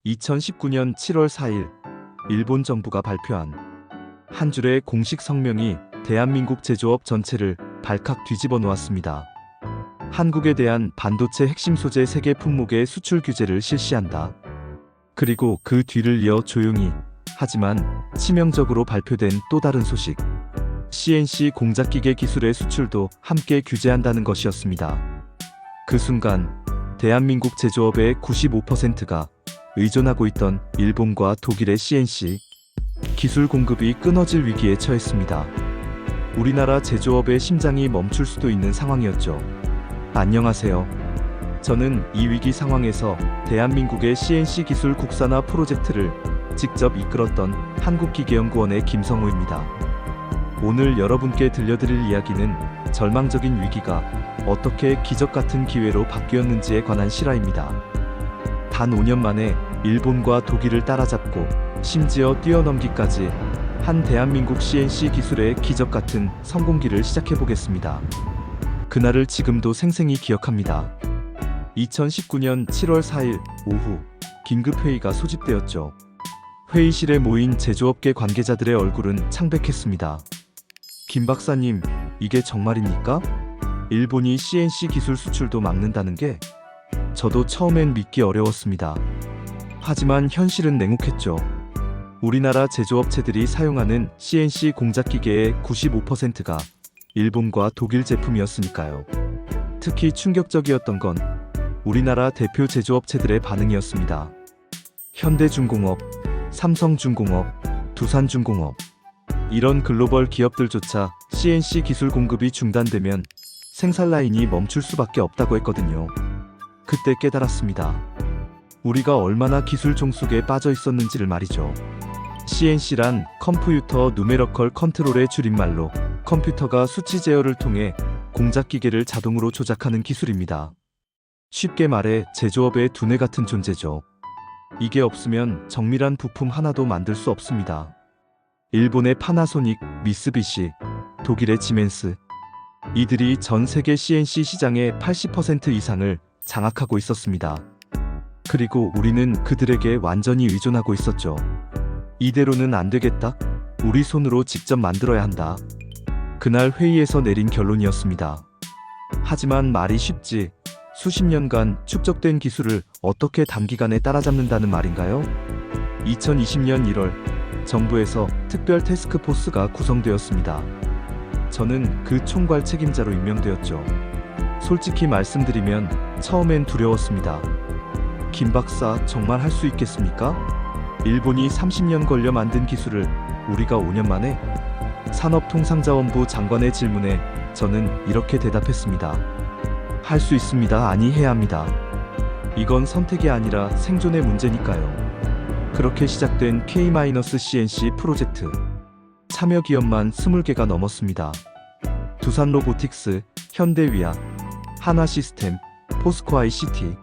2019년 7월 4일 일본 정부가 발표한 한 줄의 공식 성명이 대한민국 제조업 전체를 발칵 뒤집어 놓았습니다. 한국에 대한 반도체 핵심 소재 세계 품목의 수출 규제를 실시한다. 그리고 그 뒤를 이어 조용히 하지만 치명적으로 발표된 또 다른 소식. CNC 공작기계 기술의 수출도 함께 규제한다는 것이었습니다. 그 순간 대한민국 제조업의 95%가 의존하고 있던 일본과 독일의 CNC 기술 공급이 끊어질 위기에 처했습니다. 우리나라 제조업의 심장이 멈출 수도 있는 상황이었죠. 안녕하세요. 저는 이 위기 상황에서 대한민국의 CNC 기술 국산화 프로젝트를 직접 이끌었던 한국기계연구원의 김성호입니다. 오늘 여러분께 들려드릴 이야기는 절망적인 위기가 어떻게 기적같은 기회로 바뀌었는지에 관한 실화입니다. 단 5년 만에 일본과 독일을 따라잡고 심지어 뛰어넘기까지 한 대한민국 CNC 기술의 기적같은 성공기를 시작해보겠습니다. 그날을 지금도 생생히 기억합니다. 2019년 7월 4일 오후 긴급회의가 소집되었죠. 회의실에 모인 제조업계 관계자들의 얼굴은 창백했습니다. 김 박사님, 이게 정말입니까? 일본이 CNC 기술 수출도 막는다는 게 저도 처음엔 믿기 어려웠습니다. 하지만 현실은 냉혹했죠. 우리나라 제조업체들이 사용하는 CNC 공작기계의 95%가 일본과 독일 제품이었으니까요. 특히 충격적이었던 건 우리나라 대표 제조업체들의 반응이었습니다. 현대중공업, 삼성중공업, 두산중공업 이런 글로벌 기업들조차 CNC 기술 공급이 중단되면 생산 라인이 멈출 수밖에 없다고 했거든요. 그때 깨달았습니다. 우리가 얼마나 기술 종속에 빠져 있었는지를 말이죠. CNC란 컴퓨터 누메러컬 컨트롤의 줄임말로 컴퓨터가 수치 제어를 통해 공작기계를 자동으로 조작하는 기술입니다. 쉽게 말해 제조업의 두뇌 같은 존재죠. 이게 없으면 정밀한 부품 하나도 만들 수 없습니다. 일본의 파나소닉, 미쓰비시, 독일의 지멘스 이들이 전 세계 CNC 시장의 80% 이상을 장악하고 있었습니다. 그리고 우리는 그들에게 완전히 의존하고 있었죠. 이대로는 안 되겠다. 우리 손으로 직접 만들어야 한다. 그날 회의에서 내린 결론이었습니다. 하지만 말이 쉽지 수십 년간 축적된 기술을 어떻게 단기간에 따라잡는다는 말인가요? 2020년 1월 정부에서 특별 태스크포스가 구성되었습니다. 저는 그 총괄 책임자로 임명되었죠. 솔직히 말씀드리면 처음엔 두려웠습니다. 김 박사, 정말 할 수 있겠습니까? 일본이 30년 걸려 만든 기술을 우리가 5년 만에? 산업통상자원부 장관의 질문에 저는 이렇게 대답했습니다. 할 수 있습니다. 아니, 해야 합니다. 이건 선택이 아니라 생존의 문제니까요. 그렇게 시작된 K-CNC 프로젝트. 참여 기업만 20개가 넘었습니다. 두산로보틱스, 현대위아, 하나시스템, 포스코 ICT.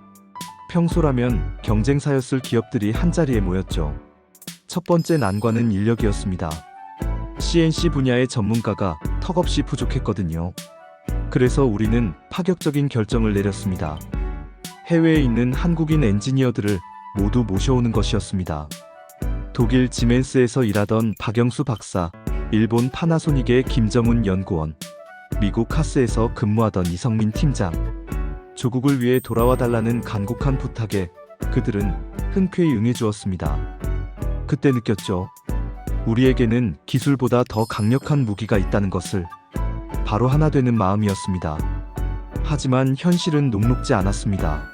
평소라면 경쟁사였을 기업들이 한자리에 모였죠. 첫 번째 난관은 인력이었습니다. CNC 분야의 전문가가 턱없이 부족했거든요. 그래서 우리는 파격적인 결정을 내렸습니다. 해외에 있는 한국인 엔지니어들을 모두 모셔오는 것이었습니다. 독일 지멘스에서 일하던 박영수 박사, 일본 파나소닉의 김정훈 연구원, 미국 하스에서 근무하던 이성민 팀장. 조국을 위해 돌아와 달라는 간곡한 부탁에 그들은 흔쾌히 응해주었습니다. 그때 느꼈죠. 우리에게는 기술보다 더 강력한 무기가 있다는 것을. 바로 하나 되는 마음이었습니다. 하지만 현실은 녹록지 않았습니다.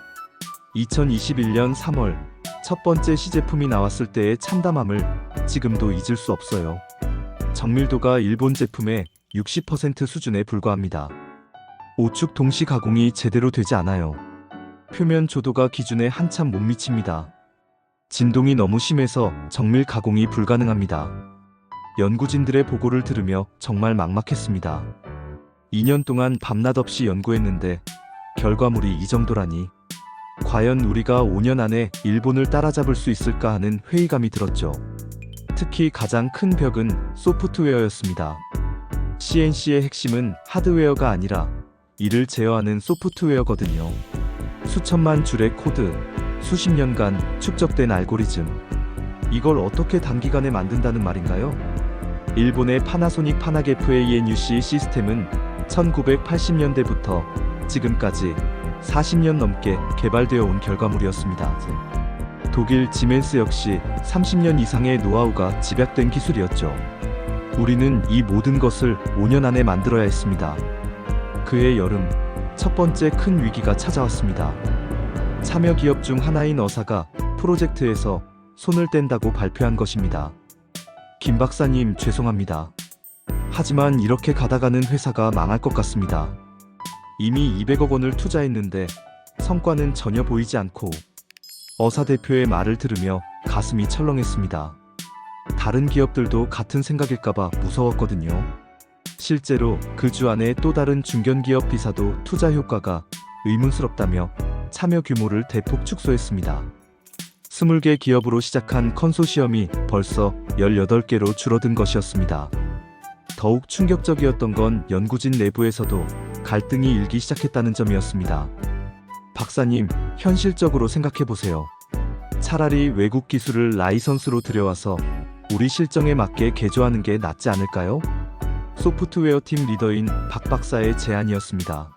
2021년 3월 첫 번째 시제품이 나왔을 때의 참담함을 지금도 잊을 수 없어요. 정밀도가 일본 제품의 60% 수준에 불과합니다. 오축 동시 가공이 제대로 되지 않아요. 표면 조도가 기준에 한참 못 미칩니다. 진동이 너무 심해서 정밀 가공이 불가능합니다. 연구진들의 보고를 들으며 정말 막막했습니다. 2년 동안 밤낮 없이 연구했는데 결과물이 이 정도라니. 과연 우리가 5년 안에 일본을 따라잡을 수 있을까 하는 회의감이 들었죠. 특히 가장 큰 벽은 소프트웨어였습니다. CNC의 핵심은 하드웨어가 아니라 이를 제어하는 소프트웨어거든요. 수천만 줄의 코드, 수십 년간 축적된 알고리즘. 이걸 어떻게 단기간에 만든다는 말인가요? 일본의 파나소닉 파나게프 ANUC 시스템은 1980년대부터 지금까지 40년 넘게 개발되어 온 결과물이었습니다. 독일 지멘스 역시 30년 이상의 노하우가 집약된 기술이었죠. 우리는 이 모든 것을 5년 안에 만들어야 했습니다. 그해 여름, 첫 번째 큰 위기가 찾아왔습니다. 참여 기업 중 하나인 어사가 프로젝트에서 손을 뗀다고 발표한 것입니다. 김 박사님, 죄송합니다. 하지만 이렇게 가다가는 회사가 망할 것 같습니다. 이미 200억 원을 투자했는데 성과는 전혀 보이지 않고. 어사 대표의 말을 들으며 가슴이 철렁했습니다. 다른 기업들도 같은 생각일까봐 무서웠거든요. 실제로 그 주 안에 또 다른 중견기업 비사도 투자 효과가 의문스럽다며 참여 규모를 대폭 축소했습니다. 20개 기업으로 시작한 컨소시엄이 벌써 18개로 줄어든 것이었습니다. 더욱 충격적이었던 건 연구진 내부에서도 갈등이 일기 시작했다는 점이었습니다. 박사님, 현실적으로 생각해보세요. 차라리 외국 기술을 라이선스로 들여와서 우리 실정에 맞게 개조하는 게 낫지 않을까요? 소프트웨어 팀 리더인 박 박사의 제안이었습니다.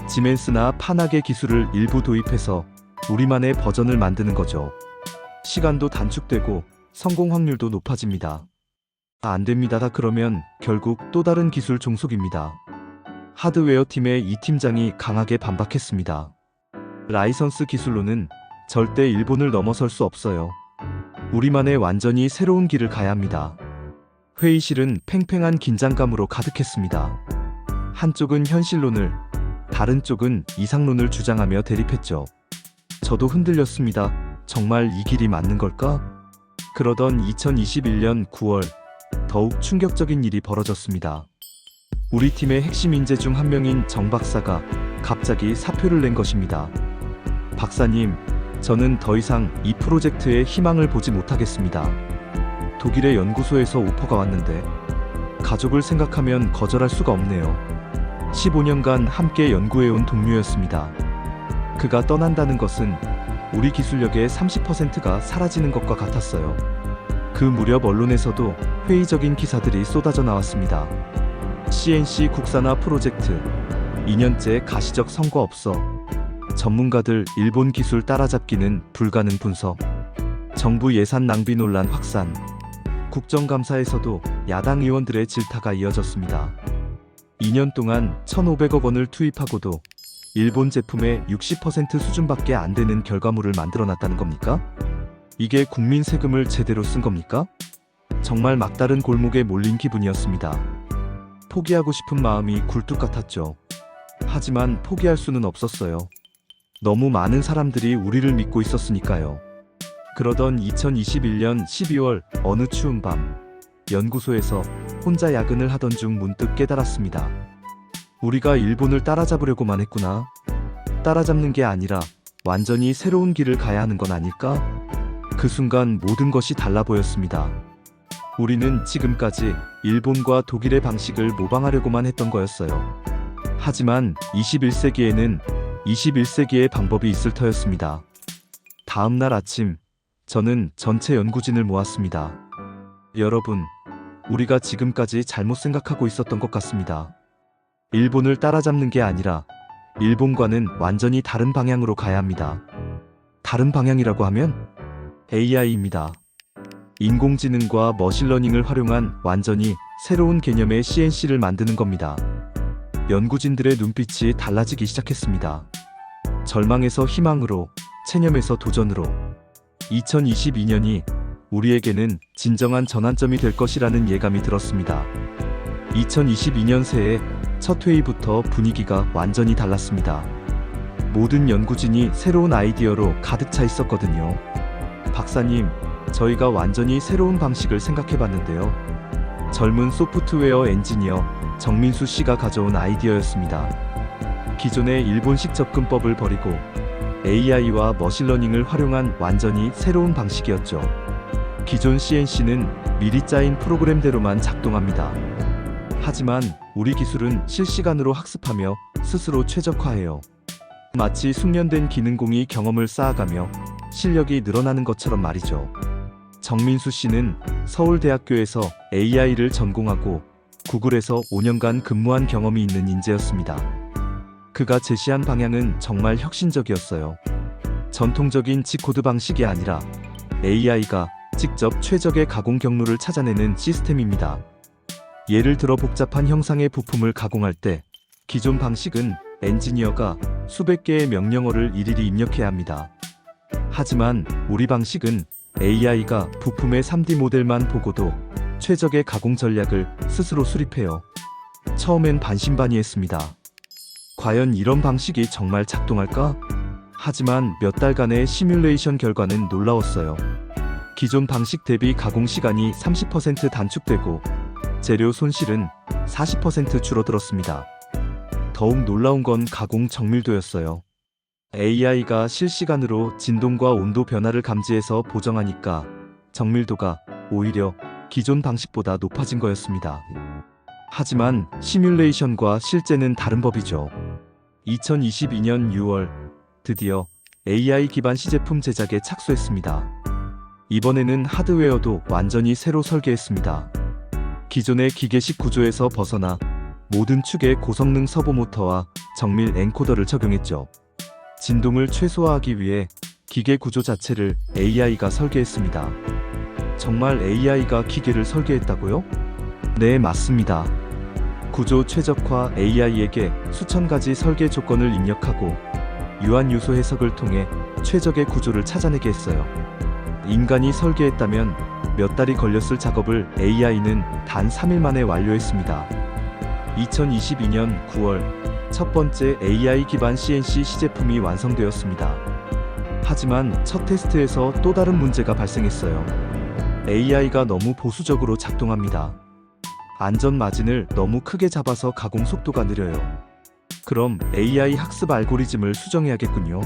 지멘스나 파나게 기술을 일부 도입해서 우리만의 버전을 만드는 거죠. 시간도 단축되고 성공 확률도 높아집니다. 안 됩니다. 다 그러면 결국 또 다른 기술 종속입니다. 하드웨어 팀의 이 팀장이 강하게 반박했습니다. 라이선스 기술로는 절대 일본을 넘어설 수 없어요. 우리만의 완전히 새로운 길을 가야 합니다. 회의실은 팽팽한 긴장감으로 가득했습니다. 한쪽은 현실론을, 다른 쪽은 이상론을 주장하며 대립했죠. 저도 흔들렸습니다. 정말 이 길이 맞는 걸까? 그러던 2021년 9월, 더욱 충격적인 일이 벌어졌습니다. 우리 팀의 핵심 인재 중 한 명인 정 박사가 갑자기 사표를 낸 것입니다. 박사님, 저는 더 이상 이 프로젝트에 희망을 보지 못하겠습니다. 독일의 연구소에서 오퍼가 왔는데 가족을 생각하면 거절할 수가 없네요. 15년간 함께 연구해온 동료였습니다. 그가 떠난다는 것은 우리 기술력의 30%가 사라지는 것과 같았어요. 그 무렵 언론에서도 회의적인 기사들이 쏟아져 나왔습니다. CNC 국산화 프로젝트, 2년째 가시적 성과 없어. 전문가들 일본 기술 따라잡기는 불가능 분석. 정부 예산 낭비 논란 확산. 국정감사에서도 야당 의원들의 질타가 이어졌습니다. 2년 동안 1,500억 원을 투입하고도 일본 제품의 60% 수준밖에 안 되는 결과물을 만들어놨다는 겁니까? 이게 국민 세금을 제대로 쓴 겁니까? 정말 막다른 골목에 몰린 기분이었습니다. 포기하고 싶은 마음이 굴뚝 같았죠. 하지만 포기할 수는 없었어요. 너무 많은 사람들이 우리를 믿고 있었으니까요. 그러던 2021년 12월 어느 추운 밤, 연구소에서 혼자 야근을 하던 중 문득 깨달았습니다. 우리가 일본을 따라잡으려고만 했구나. 따라잡는 게 아니라 완전히 새로운 길을 가야 하는 건 아닐까? 그 순간 모든 것이 달라 보였습니다. 우리는 지금까지 일본과 독일의 방식을 모방하려고만 했던 거였어요. 하지만 21세기에는 21세기의 방법이 있을 터였습니다. 다음 날 아침, 저는 전체 연구진을 모았습니다. 여러분, 우리가 지금까지 잘못 생각하고 있었던 것 같습니다. 일본을 따라잡는 게 아니라 일본과는 완전히 다른 방향으로 가야 합니다. 다른 방향이라고 하면 AI입니다. 인공지능과 머신러닝을 활용한 완전히 새로운 개념의 CNC를 만드는 겁니다. 연구진들의 눈빛이 달라지기 시작했습니다. 절망에서 희망으로, 체념에서 도전으로. 2022년이 우리에게는 진정한 전환점이 될 것이라는 예감이 들었습니다. 2022년 새해 첫 회의부터 분위기가 완전히 달랐습니다. 모든 연구진이 새로운 아이디어로 가득 차 있었거든요. 박사님, 저희가 완전히 새로운 방식을 생각해봤는데요. 젊은 소프트웨어 엔지니어 정민수 씨가 가져온 아이디어였습니다. 기존의 일본식 접근법을 버리고 AI와 머신러닝을 활용한 완전히 새로운 방식이었죠. 기존 CNC는 미리 짜인 프로그램대로만 작동합니다. 하지만 우리 기술은 실시간으로 학습하며 스스로 최적화해요. 마치 숙련된 기능공이 경험을 쌓아가며 실력이 늘어나는 것처럼 말이죠. 정민수 씨는 서울대학교에서 AI를 전공하고 구글에서 5년간 근무한 경험이 있는 인재였습니다. 그가 제시한 방향은 정말 혁신적이었어요. 전통적인 G코드 방식이 아니라 AI가 직접 최적의 가공 경로를 찾아내는 시스템입니다. 예를 들어 복잡한 형상의 부품을 가공할 때 기존 방식은 엔지니어가 수백 개의 명령어를 일일이 입력해야 합니다. 하지만 우리 방식은 AI가 부품의 3D 모델만 보고도 최적의 가공 전략을 스스로 수립해요. 처음엔 반신반의했습니다. 과연 이런 방식이 정말 작동할까? 하지만 몇 달간의 시뮬레이션 결과는 놀라웠어요. 기존 방식 대비 가공 시간이 30% 단축되고 재료 손실은 40% 줄어들었습니다. 더욱 놀라운 건 가공 정밀도였어요. AI가 실시간으로 진동과 온도 변화를 감지해서 보정하니까 정밀도가 오히려 기존 방식보다 높아진 거였습니다. 하지만 시뮬레이션과 실제는 다른 법이죠. 2022년 6월 드디어 AI 기반 시제품 제작에 착수했습니다. 이번에는 하드웨어도 완전히 새로 설계했습니다. 기존의 기계식 구조에서 벗어나 모든 축에 고성능 서보모터와 정밀 엔코더를 적용했죠. 진동을 최소화하기 위해 기계 구조 자체를 AI가 설계했습니다. 정말 AI가 기계를 설계했다고요? 네, 맞습니다. 구조 최적화 AI에게 수천 가지 설계 조건을 입력하고 유한 요소 해석을 통해 최적의 구조를 찾아내게 했어요. 인간이 설계했다면 몇 달이 걸렸을 작업을 AI는 단 3일 만에 완료했습니다. 2022년 9월 첫 번째 AI 기반 CNC 시제품이 완성되었습니다. 하지만 첫 테스트에서 또 다른 문제가 발생했어요. AI가 너무 보수적으로 작동합니다. 안전 마진을 너무 크게 잡아서 가공 속도가 느려요. 그럼 AI 학습 알고리즘을 수정해야겠군요.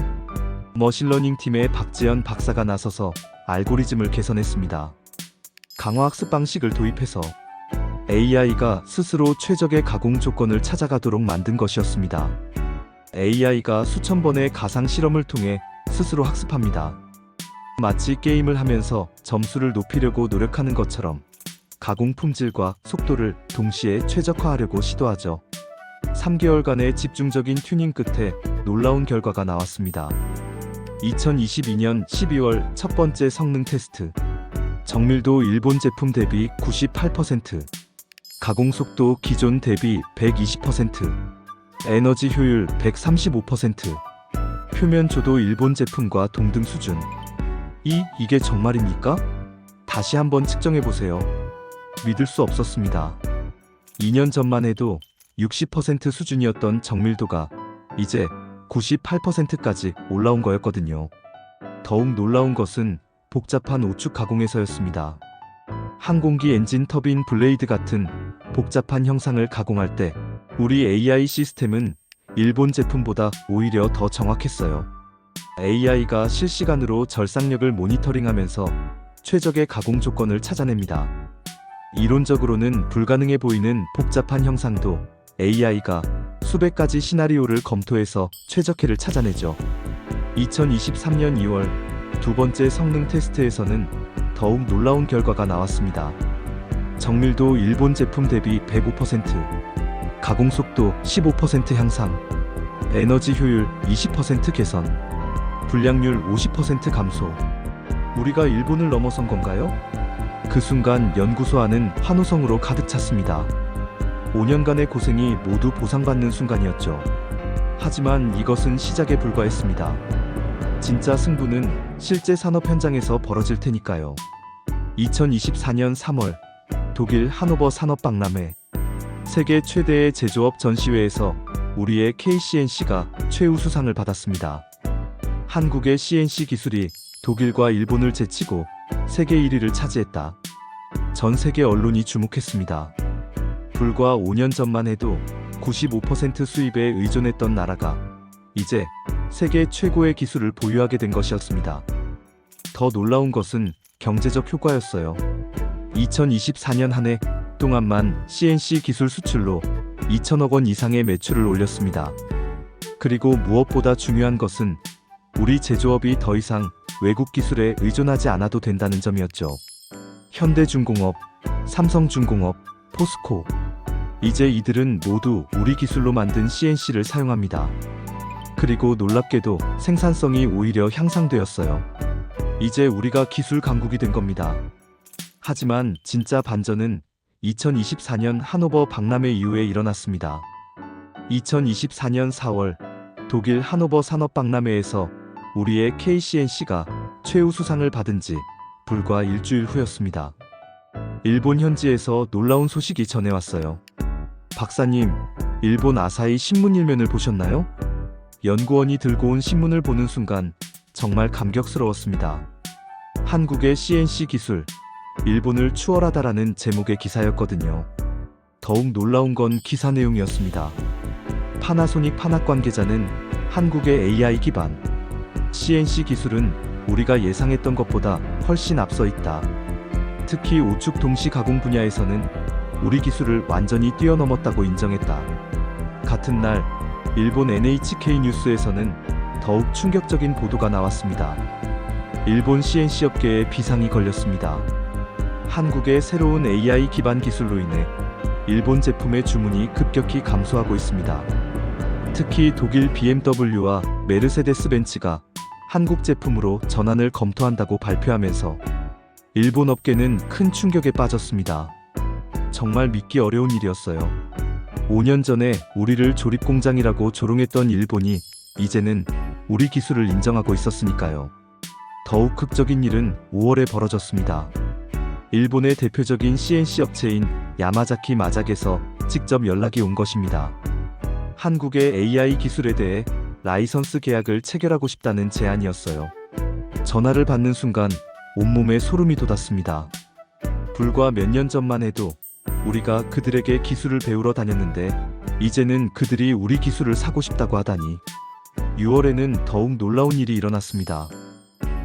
머신러닝 팀의 박지연 박사가 나서서 알고리즘을 개선했습니다. 강화학습 방식을 도입해서 AI가 스스로 최적의 가공 조건을 찾아가도록 만든 것이었습니다. AI가 수천 번의 가상 실험을 통해 스스로 학습합니다. 마치 게임을 하면서 점수를 높이려고 노력하는 것처럼 가공 품질과 속도를 동시에 최적화하려고 시도하죠. 3개월간의 집중적인 튜닝 끝에 놀라운 결과가 나왔습니다. 2022년 12월 첫 번째 성능 테스트. 정밀도 일본 제품 대비 98%, 가공 속도 기존 대비 120%, 에너지 효율 135%, 표면 조도 일본 제품과 동등 수준. 이게 정말입니까? 다시 한번 측정해보세요. 믿을 수 없었습니다. 2년 전만 해도 60% 수준이었던 정밀도가 이제 98%까지 올라온 거였거든요. 더욱 놀라운 것은 복잡한 오축 가공에서였습니다. 항공기 엔진 터빈 블레이드 같은 복잡한 형상을 가공할 때 우리 AI 시스템은 일본 제품보다 오히려 더 정확했어요. AI가 실시간으로 절삭력을 모니터링하면서 최적의 가공 조건을 찾아냅니다. 이론적으로는 불가능해 보이는 복잡한 형상도 AI가 수백 가지 시나리오를 검토해서 최적해를 찾아내죠. 2023년 2월 두 번째 성능 테스트에서는 더욱 놀라운 결과가 나왔습니다. 정밀도 일본 제품 대비 105%, 가공 속도 15% 향상, 에너지 효율 20% 개선, 불량률 50% 감소. 우리가 일본을 넘어선 건가요? 그 순간 연구소 안은 환호성으로 가득 찼습니다. 5년간의 고생이 모두 보상받는 순간이었죠. 하지만 이것은 시작에 불과했습니다. 진짜 승부는 실제 산업 현장에서 벌어질 테니까요. 2024년 3월 독일 하노버 산업박람회 세계 최대의 제조업 전시회에서 우리의 KCNC가 최우수상을 받았습니다. 한국의 CNC 기술이 독일과 일본을 제치고 세계 1위를 차지했다. 전 세계 언론이 주목했습니다. 불과 5년 전만 해도 95% 수입에 의존했던 나라가 이제 세계 최고의 기술을 보유하게 된 것이었습니다. 더 놀라운 것은 경제적 효과였어요. 2024년 한 해 동안만 CNC 기술 수출로 2천억 원 이상의 매출을 올렸습니다. 그리고 무엇보다 중요한 것은 우리 제조업이 더 이상 외국 기술에 의존하지 않아도 된다는 점이었죠. 현대중공업, 삼성중공업, 포스코. 이제 이들은 모두 우리 기술로 만든 CNC를 사용합니다. 그리고 놀랍게도 생산성이 오히려 향상되었어요. 이제 우리가 기술 강국이 된 겁니다. 하지만 진짜 반전은 2024년 하노버 박람회 이후에 일어났습니다. 2024년 4월 독일 하노버 산업박람회에서 우리의 KCNC가 최우수상을 받은 지 불과 일주일 후였습니다. 일본 현지에서 놀라운 소식이 전해왔어요. 박사님, 일본 아사히 신문 일면을 보셨나요? 연구원이 들고 온 신문을 보는 순간 정말 감격스러웠습니다. 한국의 CNC 기술, 일본을 추월하다라는 제목의 기사였거든요. 더욱 놀라운 건 기사 내용이었습니다. 파나소닉 판학 관계자는 한국의 AI 기반 CNC 기술은 우리가 예상했던 것보다 훨씬 앞서 있다. 특히 우측 동시 가공 분야에서는 우리 기술을 완전히 뛰어넘었다고 인정했다. 같은 날 일본 NHK 뉴스에서는 더욱 충격적인 보도가 나왔습니다. 일본 CNC 업계에 비상이 걸렸습니다. 한국의 새로운 AI 기반 기술로 인해 일본 제품의 주문이 급격히 감소하고 있습니다. 특히 독일 BMW와 메르세데스 벤츠가 한국 제품으로 전환을 검토한다고 발표하면서 일본 업계는 큰 충격에 빠졌습니다. 정말 믿기 어려운 일이었어요. 5년 전에 우리를 조립공장이라고 조롱했던 일본이 이제는 우리 기술을 인정하고 있었으니까요. 더욱 극적인 일은 5월에 벌어졌습니다. 일본의 대표적인 CNC 업체인 야마자키 마작에서 직접 연락이 온 것입니다. 한국의 AI 기술에 대해 라이선스 계약을 체결하고 싶다는 제안이었어요. 전화를 받는 순간 온몸에 소름이 돋았습니다. 불과 몇 년 전만 해도 우리가 그들에게 기술을 배우러 다녔는데 이제는 그들이 우리 기술을 사고 싶다고 하다니. 6월에는 더욱 놀라운 일이 일어났습니다.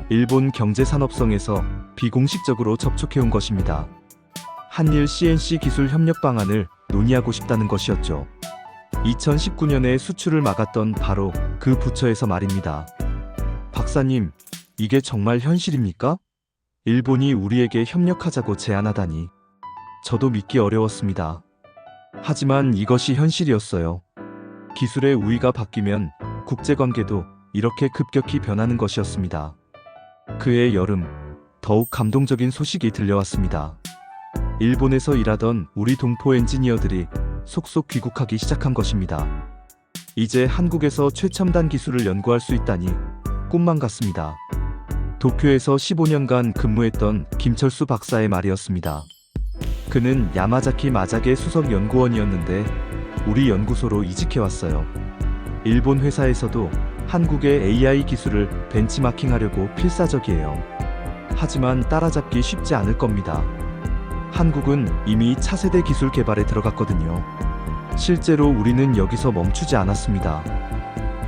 일본 경제산업성에서 비공식적으로 접촉해온 것입니다. 한일 CNC 기술 협력 방안을 논의하고 싶다는 것이었죠. 2019년에 수출을 막았던 바로 그 부처에서 말입니다. 박사님, 이게 정말 현실입니까? 일본이 우리에게 협력하자고 제안하다니. 저도 믿기 어려웠습니다. 하지만 이것이 현실이었어요. 기술의 우위가 바뀌면 국제관계도 이렇게 급격히 변하는 것이었습니다. 그해 여름, 더욱 감동적인 소식이 들려왔습니다. 일본에서 일하던 우리 동포 엔지니어들이 속속 귀국하기 시작한 것입니다. 이제 한국에서 최첨단 기술을 연구할 수 있다니 꿈만 같습니다. 도쿄에서 15년간 근무했던 김철수 박사의 말이었습니다. 그는 야마자키 마작의 수석 연구원이었는데 우리 연구소로 이직해왔어요. 일본 회사에서도 한국의 AI 기술을 벤치마킹하려고 필사적이에요. 하지만 따라잡기 쉽지 않을 겁니다. 한국은 이미 차세대 기술 개발에 들어갔거든요. 실제로 우리는 여기서 멈추지 않았습니다.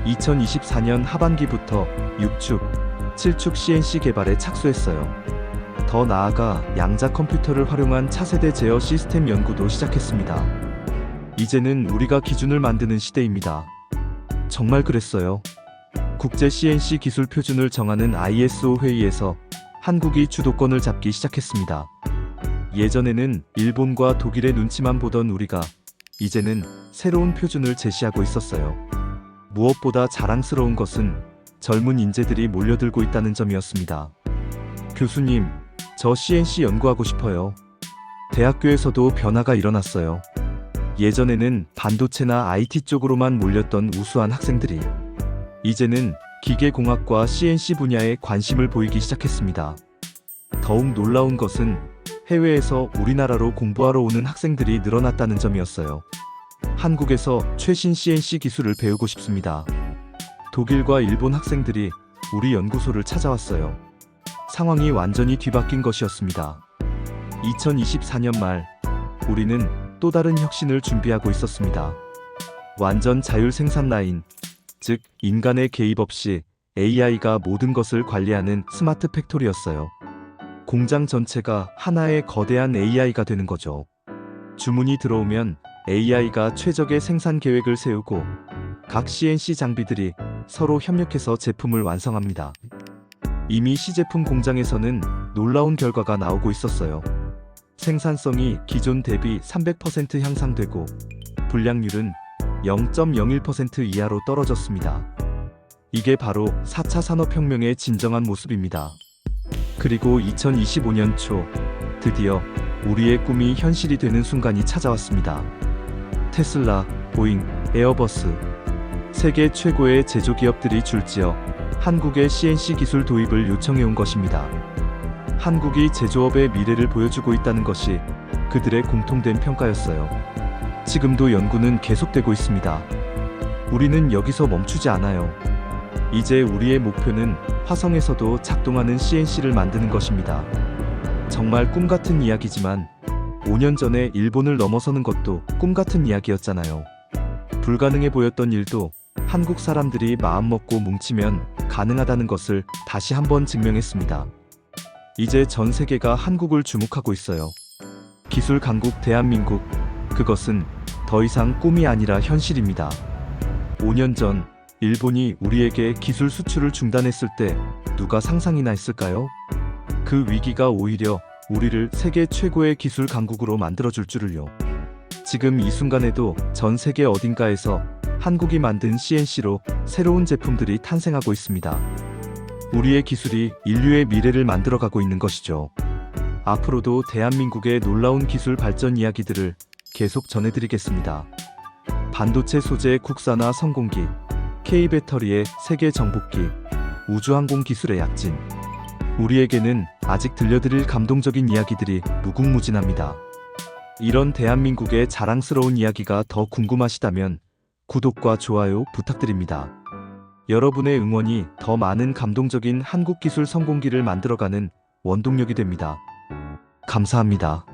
2024년 하반기부터 6축, 7축 CNC 개발에 착수했어요. 더 나아가 양자 컴퓨터를 활용한 차세대 제어 시스템 연구도 시작했습니다. 이제는 우리가 기준을 만드는 시대입니다. 정말 그랬어요. 국제 CNC 기술 표준을 정하는 ISO 회의에서 한국이 주도권을 잡기 시작했습니다. 예전에는 일본과 독일의 눈치만 보던 우리가 이제는 새로운 표준을 제시하고 있었어요. 무엇보다 자랑스러운 것은 젊은 인재들이 몰려들고 있다는 점이었습니다. 교수님, 저 CNC 연구하고 싶어요. 대학교에서도 변화가 일어났어요. 예전에는 반도체나 IT 쪽으로만 몰렸던 우수한 학생들이 이제는 기계공학과 CNC 분야에 관심을 보이기 시작했습니다. 더욱 놀라운 것은 해외에서 우리나라로 공부하러 오는 학생들이 늘어났다는 점이었어요. 한국에서 최신 CNC 기술을 배우고 싶습니다. 독일과 일본 학생들이 우리 연구소를 찾아왔어요. 상황이 완전히 뒤바뀐 것이었습니다. 2024년 말, 우리는 또 다른 혁신을 준비하고 있었습니다. 완전 자율 생산 라인, 즉 인간의 개입 없이 AI가 모든 것을 관리하는 스마트 팩토리였어요. 공장 전체가 하나의 거대한 AI가 되는 거죠. 주문이 들어오면 AI가 최적의 생산 계획을 세우고 각 CNC 장비들이 서로 협력해서 제품을 완성합니다. 이미 시제품 공장에서는 놀라운 결과가 나오고 있었어요. 생산성이 기존 대비 300% 향상되고 불량률은 0.01% 이하로 떨어졌습니다. 이게 바로 4차 산업혁명의 진정한 모습입니다. 그리고 2025년 초 드디어 우리의 꿈이 현실이 되는 순간이 찾아왔습니다. 테슬라, 보잉, 에어버스 세계 최고의 제조기업들이 줄지어 한국의 CNC 기술 도입을 요청해온 것입니다. 한국이 제조업의 미래를 보여주고 있다는 것이 그들의 공통된 평가였어요. 지금도 연구는 계속되고 있습니다. 우리는 여기서 멈추지 않아요. 이제 우리의 목표는 화성에서도 작동하는 CNC를 만드는 것입니다. 정말 꿈같은 이야기지만 5년 전에 일본을 넘어서는 것도 꿈같은 이야기였잖아요. 불가능해 보였던 일도 한국 사람들이 마음먹고 뭉치면 가능하다는 것을 다시 한번 증명했습니다. 이제 전 세계가 한국을 주목하고 있어요. 기술 강국 대한민국, 그것은 더 이상 꿈이 아니라 현실입니다. 5년 전 일본이 우리에게 기술 수출을 중단했을 때 누가 상상이나 했을까요? 그 위기가 오히려 우리를 세계 최고의 기술 강국으로 만들어줄 줄을요. 지금 이 순간에도 전 세계 어딘가에서 한국이 만든 CNC로 새로운 제품들이 탄생하고 있습니다. 우리의 기술이 인류의 미래를 만들어가고 있는 것이죠. 앞으로도 대한민국의 놀라운 기술 발전 이야기들을 계속 전해드리겠습니다. 반도체 소재 국산화 성공기, K배터리의 세계 정복기, 우주항공 기술의 약진. 우리에게는 아직 들려드릴 감동적인 이야기들이 무궁무진합니다. 이런 대한민국의 자랑스러운 이야기가 더 궁금하시다면 구독과 좋아요 부탁드립니다. 여러분의 응원이 더 많은 감동적인 한국 기술 성공기를 만들어가는 원동력이 됩니다. 감사합니다.